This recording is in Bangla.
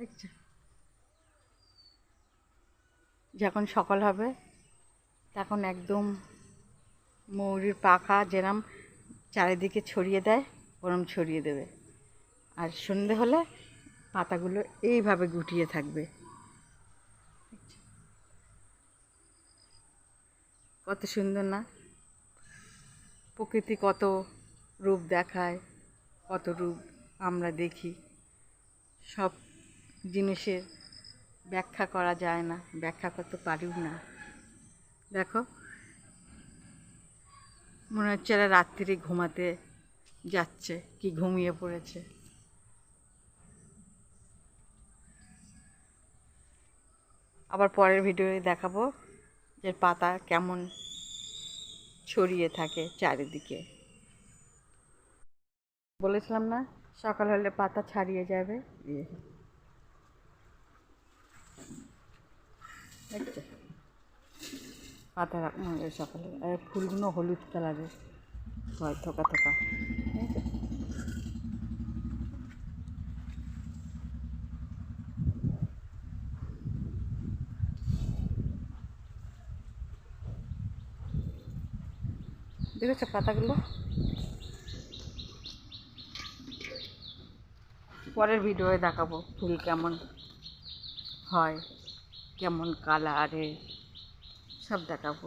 দেখছো, যখন সকাল হবে তখন একদম ময়ূরীর পাখা যেরম চারিদিকে ছড়িয়ে দেয় ওরম ছড়িয়ে দেবে, আর সন্ধে হলে পাতাগুলো এইভাবে গুটিয়ে থাকবে। কত সুন্দর না? প্রকৃতি কত রূপ দেখায়, কত রূপ আমরা দেখি। সব জিনিসের ব্যাখ্যা করা যায় না, ব্যাখ্যা করতে পারিও না। দেখো, মনে হচ্ছে এরা রাত্রিরে ঘুমাতে যাচ্ছে কি ঘুমিয়ে পড়েছে। আবার পরের ভিডিওয়ে দেখাবো যে পাতা কেমন ছড়িয়ে থাকে চারিদিকে। বলেছিলাম না সকাল হলে পাতা ছাড়িয়ে যাবে। দেখছো, পাতা সকালে ফুলগুলো হলুদ কালারের হয়, থোকা থোকা। দেখেছো পাতাগুলো? পরের ভিডিওয়ে দেখাবো ফুল কেমন হয়, কেমন কালারে, সব দেখাবো।